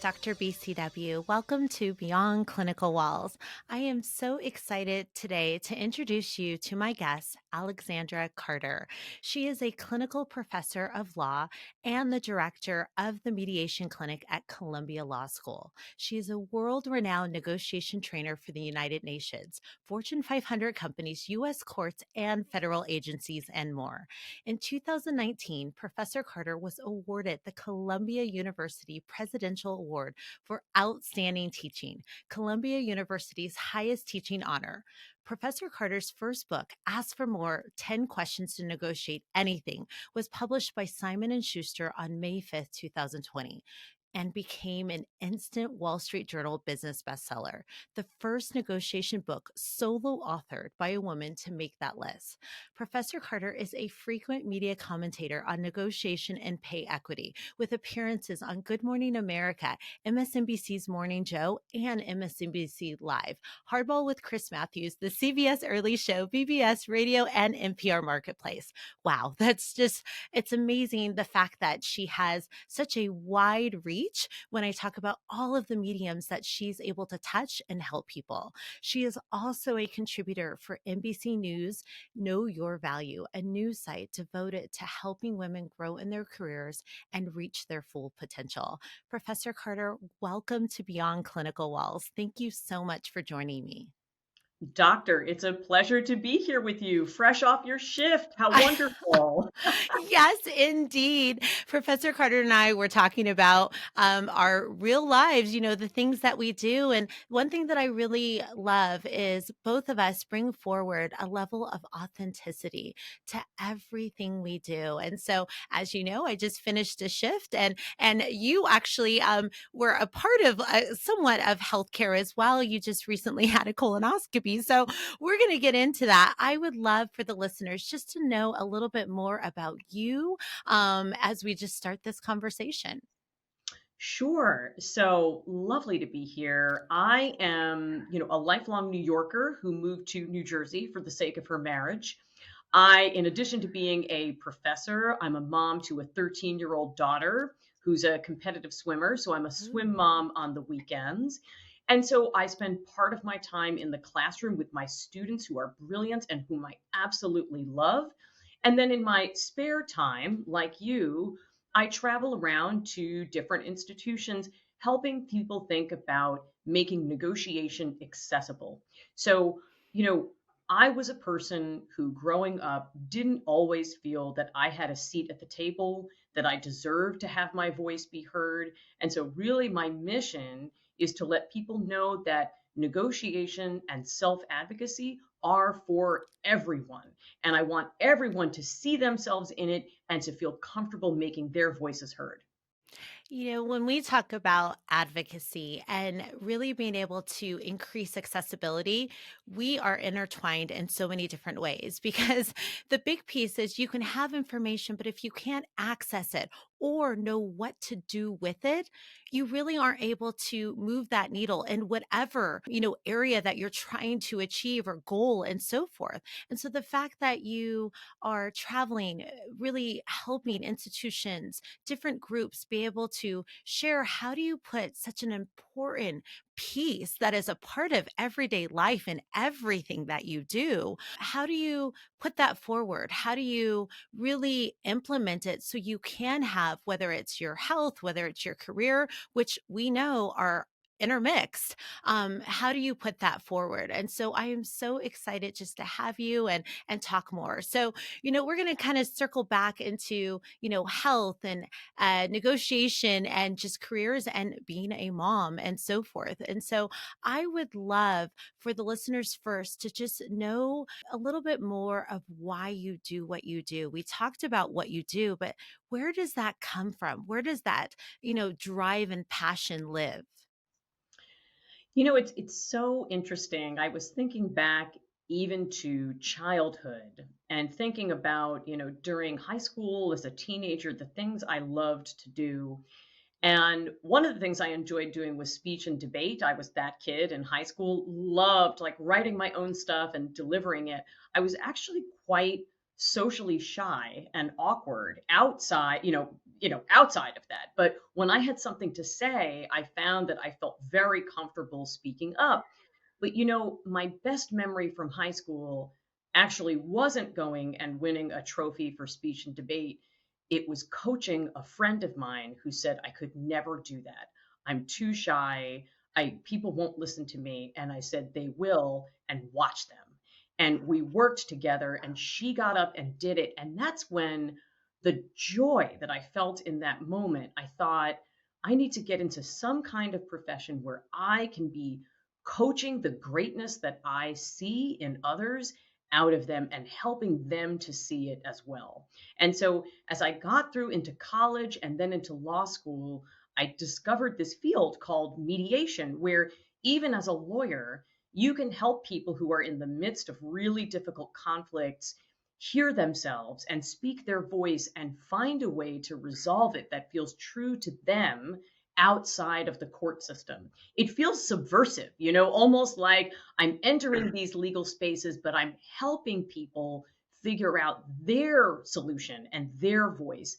Dr. BCW. Welcome to Beyond Clinical Walls. I am so excited today to introduce you to my guest, Alexandra Carter. She is a clinical professor of law and the director of the mediation clinic at Columbia Law School. She is a world-renowned negotiation trainer for the United Nations, Fortune 500 companies, U.S. courts, and federal agencies, and more. In 2019, Professor Carter was awarded the Columbia University Presidential Award for Outstanding Teaching, Columbia University's highest teaching honor. Professor Carter's first book, Ask for More: 10 Questions to Negotiate Anything, was published by Simon & Schuster on May 5th, 2020. And became an instant Wall Street Journal business bestseller, the first negotiation book solo authored by a woman to make that list. Professor Carter is a frequent media commentator on negotiation and pay equity, with appearances on Good Morning America, MSNBC's Morning Joe, and MSNBC Live, Hardball with Chris Matthews, the CBS Early Show, BBS Radio, and NPR Marketplace. Wow, it's amazing the fact that she has such a wide reach when I talk about all of the mediums that she's able to touch and help people. She is also a contributor for NBC News Know Your Value, a news site devoted to helping women grow in their careers and reach their full potential. Professor Carter, welcome to Beyond Clinical Walls. Thank you so much for joining me. Doctor, it's a pleasure to be here with you, fresh off your shift. How wonderful. Yes, indeed. Professor Carter and I were talking about our real lives, the things that we do. And one thing that I really love is both of us bring forward a level of authenticity to everything we do. And so, as you know, I just finished a shift, and you actually were a part of somewhat of healthcare as well. You just recently had a colonoscopy. So we're going to get into that. I would love for the listeners just to know a little bit more about you as we just start this conversation. Sure. So lovely to be here. I am, a lifelong New Yorker who moved to New Jersey for the sake of her marriage. In addition to being a professor, I'm a mom to a 13-year-old daughter who's a competitive swimmer. So I'm a swim Ooh. mom on the weekends. And so I spend part of my time in the classroom with my students who are brilliant and whom I absolutely love. And then in my spare time, like you, I travel around to different institutions helping people think about making negotiation accessible. So, you know, I was a person who growing up didn't always feel that I had a seat at the table, that I deserved to have my voice be heard. And so, really, my mission is to let people know that negotiation and self advocacy are for everyone. And I want everyone to see themselves in it and to feel comfortable making their voices heard. When we talk about advocacy and really being able to increase accessibility, we are intertwined in so many different ways because the big piece is you can have information, but if you can't access it or know what to do with it, you really aren't able to move that needle in whatever, area that you're trying to achieve or goal and so forth. And so the fact that you are traveling, really helping institutions, different groups be able to share, how do you put such an important piece that is a part of everyday life and everything that you do, how do you put that forward? How do you really implement it so you can have, whether it's your health, whether it's your career, which we know are intermixed, how do you put that forward? And so I am so excited just to have you and talk more. So we're going to kind of circle back into health and negotiation and just careers and being a mom and so forth. And so I would love for the listeners first to just know a little bit more of why you do what you do. We talked about what you do, but where does that come from? Where does that, drive and passion live? It's so interesting. I was thinking back even to childhood and thinking about, during high school as a teenager, the things I loved to do. And one of the things I enjoyed doing was speech and debate. I was that kid in high school, loved like writing my own stuff and delivering it. I was actually quite socially shy and awkward outside, outside of that. But when I had something to say, I found that I felt very comfortable speaking up. But my best memory from high school actually wasn't going and winning a trophy for speech and debate. It was coaching a friend of mine who said I could never do that. I'm too shy. People won't listen to me. And I said they will, and watch them. And we worked together, and she got up and did it. And that's when the joy that I felt in that moment, I thought, I need to get into some kind of profession where I can be coaching the greatness that I see in others out of them and helping them to see it as well. And so as I got through into college and then into law school, I discovered this field called mediation, where even as a lawyer, you can help people who are in the midst of really difficult conflicts hear themselves and speak their voice and find a way to resolve it that feels true to them outside of the court system. It feels subversive, almost like I'm entering these legal spaces, but I'm helping people figure out their solution and their voice.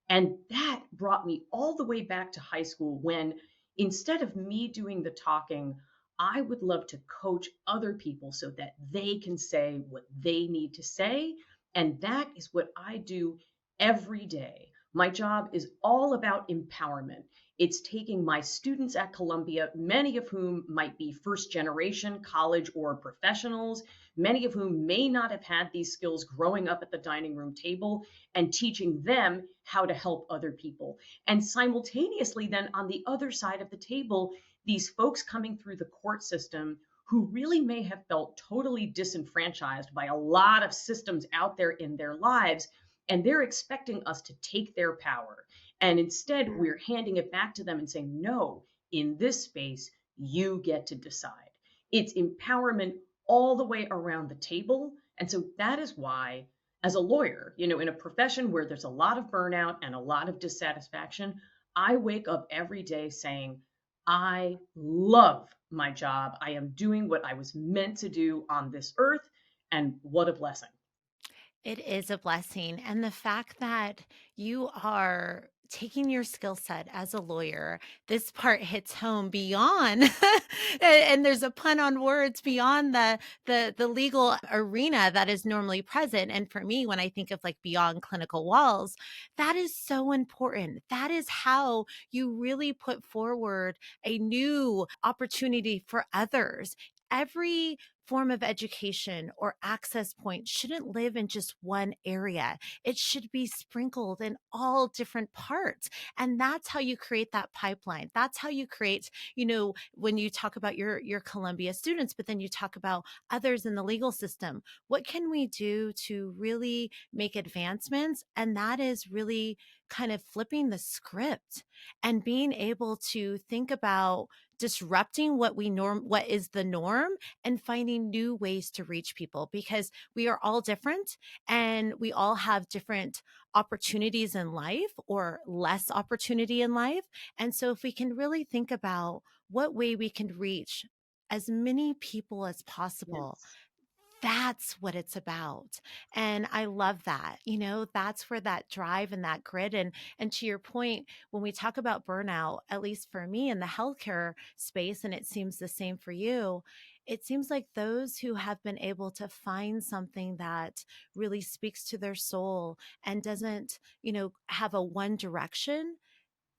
And that brought me all the way back to high school when instead of me doing the talking, I would love to coach other people so that they can say what they need to say. And that is what I do every day. My job is all about empowerment. It's taking my students at Columbia, many of whom might be first generation college or professionals, many of whom may not have had these skills growing up at the dining room table, and teaching them how to help other people. And simultaneously, then on the other side of the table, these folks coming through the court system who really may have felt totally disenfranchised by a lot of systems out there in their lives, and they're expecting us to take their power. And instead, we're handing it back to them and saying, no, in this space, you get to decide. It's empowerment all the way around the table. And so that is why, as a lawyer, in a profession where there's a lot of burnout and a lot of dissatisfaction, I wake up every day saying, I love my job. I am doing what I was meant to do on this earth. And what a blessing. It is a blessing. And the fact that you are taking your skill set as a lawyer, this part hits home beyond and there's a pun on words beyond the legal arena that is normally present. And for me, when I think of like beyond clinical walls, that is so important. That is how you really put forward a new opportunity for others. Every form of education or access point shouldn't live in just one area. It should be sprinkled in all different parts. And that's how you create that pipeline. That's how you create, when you talk about your Columbia students, but then you talk about others in the legal system. What can we do to really make advancements? And that is really kind of flipping the script and being able to think about disrupting what is the norm and finding new ways to reach people, because we are all different and we all have different opportunities in life or less opportunity in life. And so if we can really think about what way we can reach as many people as possible, Yes. that's what it's about. And I love that. That's where that drive and that grit and to your point, when we talk about burnout, at least for me in the healthcare space, and it seems the same for you, it seems like those who have been able to find something that really speaks to their soul and doesn't, have a one direction,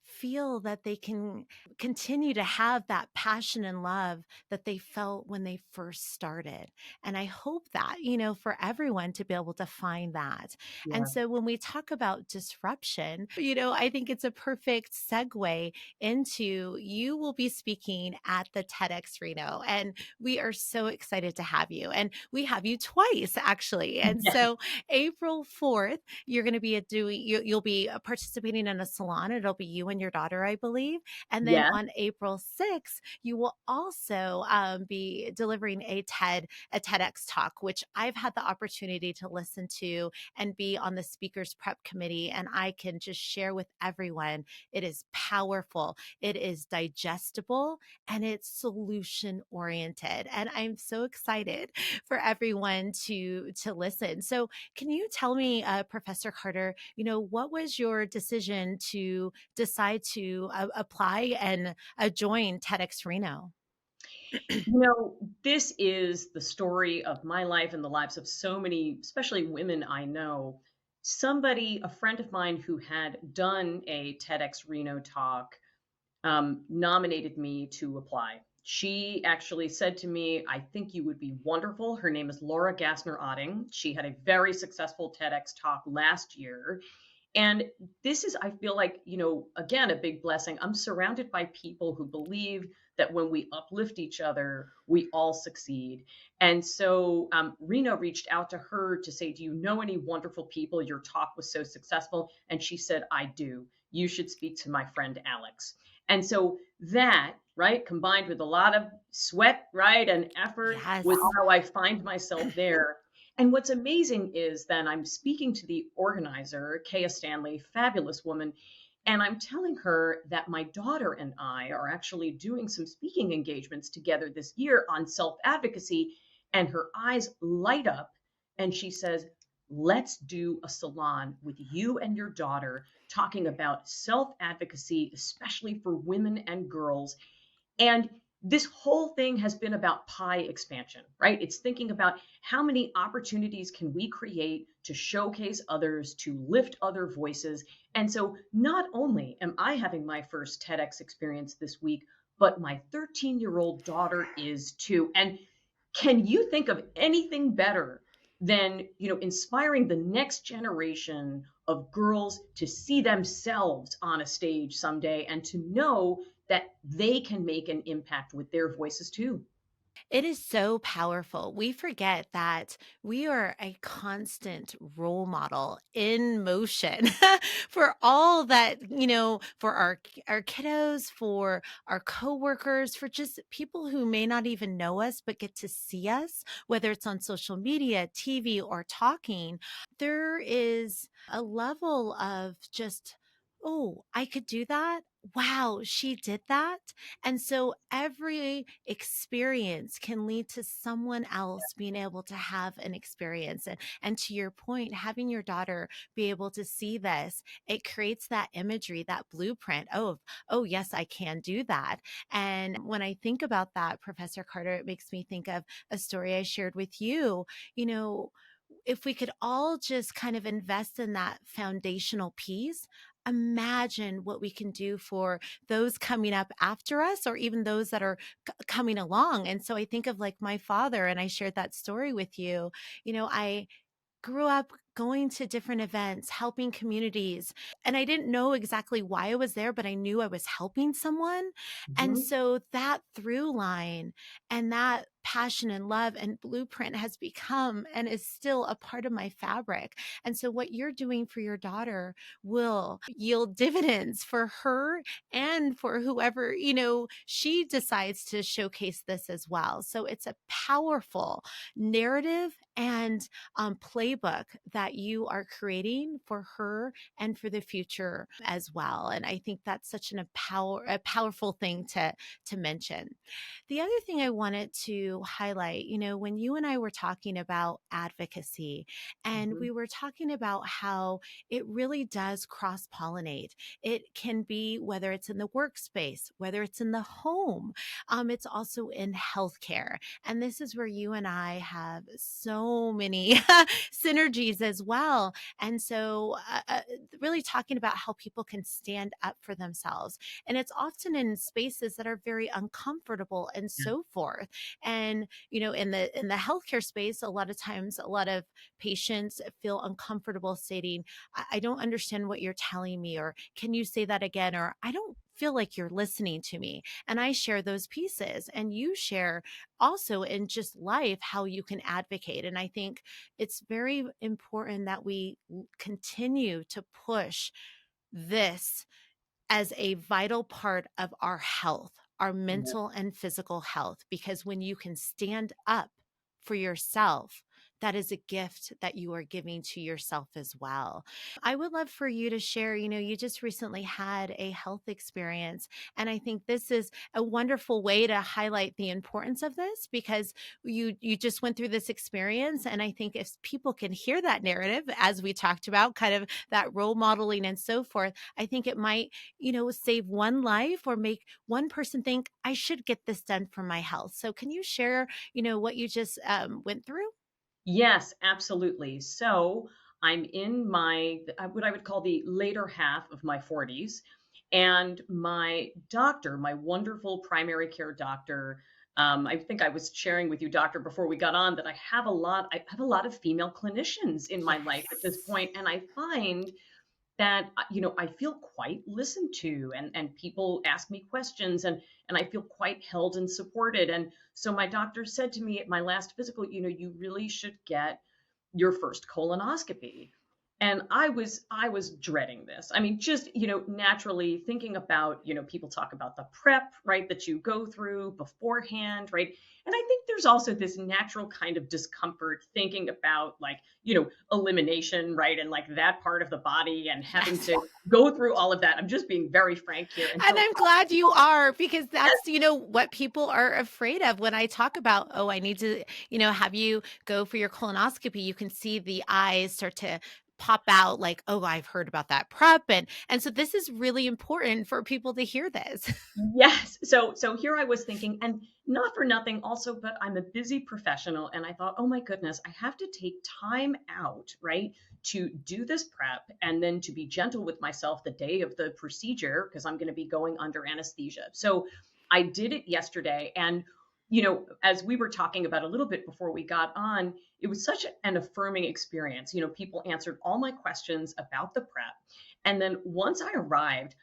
feel that they can continue to have that passion and love that they felt when they first started. And I hope that, for everyone to be able to find that. And Yeah. so when we talk about disruption, I think it's a perfect segue into you will be speaking at the TEDx Reno. And we are so excited to have you. And we have you twice, actually. And Yeah. so April 4th, you're going to be you'll be participating in a salon. It'll be you and your your daughter, I believe. And then Yeah. on April 6th, you will also be delivering a TEDx talk, which I've had the opportunity to listen to and be on the speakers prep committee. And I can just share with everyone it is powerful, it is digestible, and it's solution oriented. And I'm so excited for everyone to listen. So, can you tell me, Professor Carter, what was your decision to decide to apply and join TEDx Reno? This is the story of my life and the lives of so many, especially women I know. A friend of mine who had done a TEDx Reno talk, nominated me to apply. She actually said to me, I think you would be wonderful. Her name is Laura Gassner Otting. She had a very successful TEDx talk last year. And this is, I feel like, again, a big blessing. I'm surrounded by people who believe that when we uplift each other, we all succeed. And so Rena reached out to her to say, do you know any wonderful people? Your talk was so successful. And she said, I do. You should speak to my friend Alex. And so that, right, combined with a lot of sweat, right, and effort, was Yes. how I find myself there. And what's amazing is that I'm speaking to the organizer, Kaya Stanley, fabulous woman, and I'm telling her that my daughter and I are actually doing some speaking engagements together this year on self advocacy. And her eyes light up and she says, let's do a salon with you and your daughter talking about self advocacy, especially for women and girls. And this whole thing has been about pie expansion, right? It's thinking about how many opportunities can we create to showcase others, to lift other voices. And so not only am I having my first TEDx experience this week, but my 13-year-old daughter is too. And can you think of anything better than, inspiring the next generation of girls to see themselves on a stage someday and to know that they can make an impact with their voices too? It is so powerful. We forget that we are a constant role model in motion for all that, for our kiddos, for our coworkers, for just people who may not even know us but get to see us, whether it's on social media, TV, or talking. There is a level of just, oh, I could do that. Wow, she did that. And so every experience can lead to someone else being able to have an experience. And to your point, having your daughter be able to see this, it creates that imagery, that blueprint. Oh, yes, I can do that. And when I think about that, Professor Carter, it makes me think of a story I shared with you. You know, if we could all just kind of invest in that foundational piece, imagine what we can do for those coming up after us or even those that are coming along. And so I think of like my father, and I shared that story with you. I grew up going to different events, helping communities. And I didn't know exactly why I was there, but I knew I was helping someone. And Mhm. so that through line and that passion and love and blueprint has become and is still a part of my fabric. And so what you're doing for your daughter will yield dividends for her and for whoever, she decides to showcase this as well. So it's a powerful narrative and playbook that you are creating for her and for the future as well. And I think that's such a powerful thing to mention. The other thing I wanted to highlight, when you and I were talking about advocacy, and Mhm. we were talking about how it really does cross pollinate. It can be whether it's in the workspace, whether it's in the home, it's also in healthcare. And this is where you and I have so many synergies as well. And so, really talking about how people can stand up for themselves. And it's often in spaces that are very uncomfortable and Yeah. so forth. And, in the healthcare space, a lot of times, a lot of patients feel uncomfortable stating, I don't understand what you're telling me, or can you say that again? Or I don't feel like you're listening to me. And I share those pieces, and you share also in just life how you can advocate. And I think it's very important that we continue to push this as a vital part of our health, our mental and physical health, because when you can stand up for yourself, that is a gift that you are giving to yourself as well. I would love for you to share, you just recently had a health experience, and I think this is a wonderful way to highlight the importance of this because you just went through this experience, and I think if people can hear that narrative as we talked about, kind of that role modeling and so forth, I think it might, save one life or make one person think I should get this done for my health. So can you share, what you just went through? Yes, absolutely. So I'm in my what I would call the later half of my 40s, and my doctor, my wonderful primary care doctor, I think I was sharing with you, doctor, before we got on, that I have a lot of female clinicians in my life at this Yes. point, and I find that I feel quite listened to, and people ask me questions, and I feel quite held and supported. And so my doctor said to me at my last physical, you really should get your first colonoscopy. And I was dreading this. I mean, just, naturally thinking about, people talk about the prep, right, that you go through beforehand, right? And I think there's also this natural kind of discomfort thinking about, like, elimination, right? And like that part of the body and having Yes. to go through all of that. I'm just being very frank here. And And so, I'm glad you are because that's, what people are afraid of when I talk about, oh, I need to, have you go for your colonoscopy. You can see the eyes start to pop out like, oh, I've heard about that prep. And so this is really important for people to hear this. yes. So here I was thinking, and not for nothing also, but I'm a busy professional, and I thought, oh my goodness, I have to take time out, right, to do this prep and then to be gentle with myself the day of the procedure because I'm going to be going under anesthesia. So I did it yesterday, and as we were talking about a little bit before we got on, it was such an affirming experience. People answered all my questions about the prep. And then once I arrived,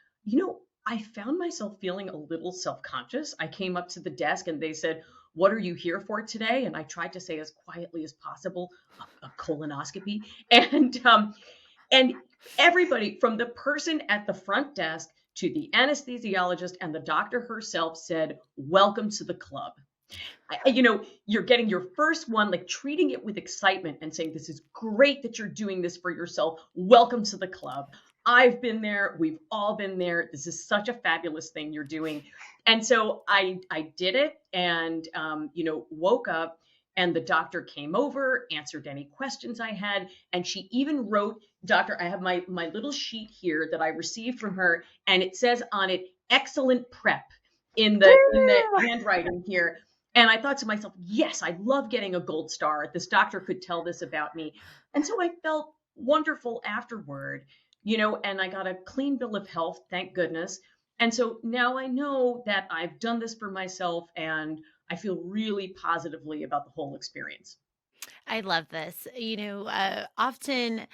I found myself feeling a little self conscious. I came up to the desk and they said, "What are you here for today?" And I tried to say as quietly as possible, "A colonoscopy." And everybody from the person at the front desk to the anesthesiologist and the doctor herself said, "Welcome to the club." You're getting your first one, like treating it with excitement and saying, "This is great that you're doing this for yourself. Welcome to the club. I've been there. We've all been there. This is such a fabulous thing you're doing." And so I did it, and woke up, and the doctor came over, answered any questions I had, and she even wrote, doctor, I have my little sheet here that I received from her, and it says on it, "Excellent prep," in the handwriting here. And I thought to myself, yes, I love getting a gold star. This doctor could tell this about me. And so I felt wonderful afterward, and I got a clean bill of health, thank goodness. And so now I know that I've done this for myself, and I feel really positively about the whole experience. I love this. Often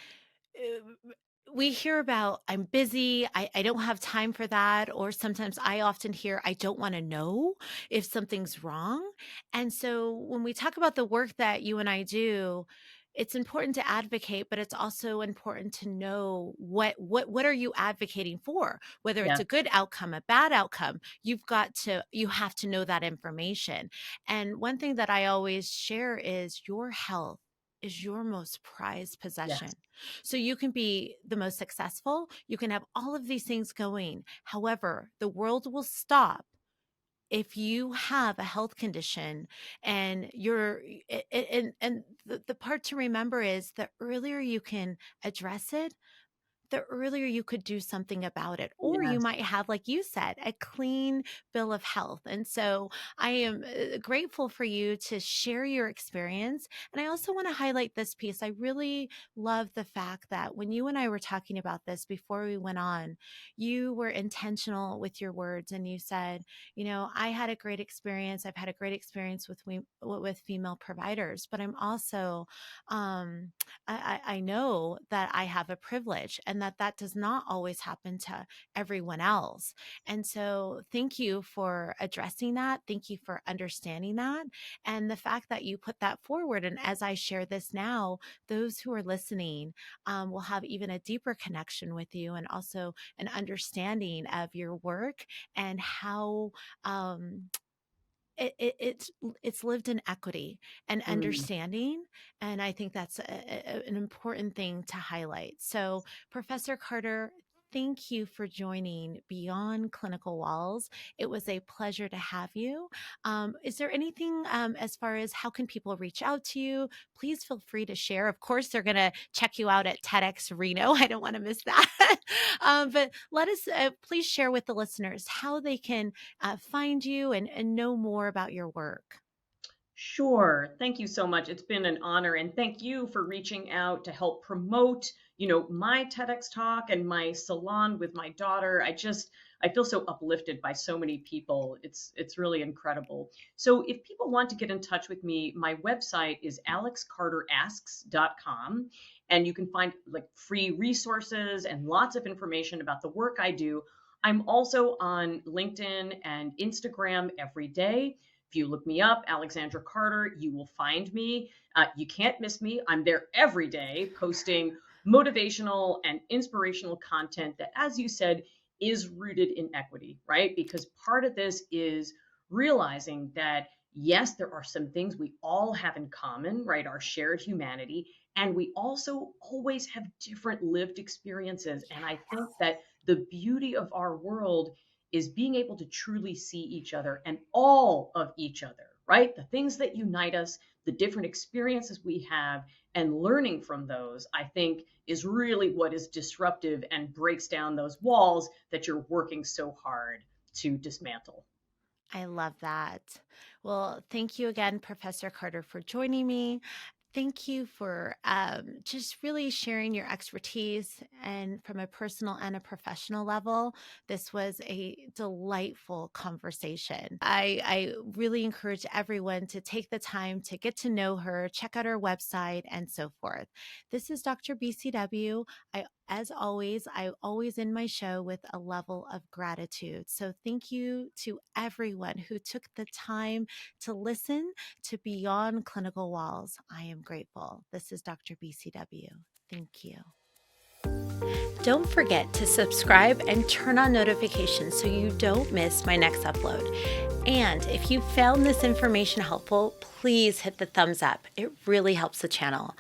we hear about I'm busy, I don't have time for that, or sometimes I often hear I don't want to know if something's wrong. And so when we talk about the work that you and I do, it's important to advocate, but it's also important to know what are you advocating for, whether it's Yeah. a good outcome, a bad outcome. You have to know that information. And one thing that I always share is your health is your most prized Yes. possession. So you can be the most successful, you can have all of these things going. However, the world will stop if you have a health condition and the part to remember is the earlier you can address it, the earlier you could do something about it. Or you Yes. might have, like you said, a clean bill of health. And so I am grateful for you to share your experience. And I also want to highlight this piece. I really love the fact that when you and I were talking about this before we went on, you were intentional with your words and you said, I had a great experience. I've had a great experience with female providers, but I'm also, I know that I have a privilege, and that does not always happen to everyone else. And so thank you for addressing that. Thank you for understanding that. And the fact that you put that forward. And as I share this now, those who are listening will have even a deeper connection with you, and also an understanding of your work and how um, it's lived in equity and Mm. understanding, and I think that's an important thing to highlight. So, Professor Carter, thank you for joining Beyond Clinical Walls. It was a pleasure to have you. Is there anything as far as how can people reach out to you? Please feel free to share. Of course, they're going to check you out at TEDx Reno. I don't want to miss that. But let us please share with the listeners how they can find you and know more about your work. Sure. Thank you so much. It's been an honor. And thank you for reaching out to help promote, my TEDx talk and my salon with my daughter. I feel so uplifted by so many people. It's really incredible. So if people want to get in touch with me, my website is alexcarterasks.com. And you can find like free resources and lots of information about the work I do. I'm also on LinkedIn and Instagram every day. If you look me up, Alexandra Carter, you will find me. You can't miss me. I'm there every day posting motivational and inspirational content that, as you said, is rooted in equity, right? Because part of this is realizing that, yes, there are some things we all have in common, right? Our shared humanity. And we also always have different lived experiences. And I think that the beauty of our world is being able to truly see each other and all of each other, right? The things that unite us, the different experiences we have, and learning from those, I think, is really what is disruptive and breaks down those walls that you're working so hard to dismantle. I love that. Well, thank you again, Professor Carter, for joining me. Thank you for just really sharing your expertise, and from a personal and a professional level. This was a delightful conversation. I really encourage everyone to take the time to get to know her, check out her website, and so forth. This is Dr. BCW. As always, I always end my show with a level of gratitude. So thank you to everyone who took the time to listen to Beyond Clinical Walls. I am grateful. This is Dr. BCW. Thank you. Don't forget to subscribe and turn on notifications so you don't miss my next upload. And if you found this information helpful, please hit the thumbs up. It really helps the channel.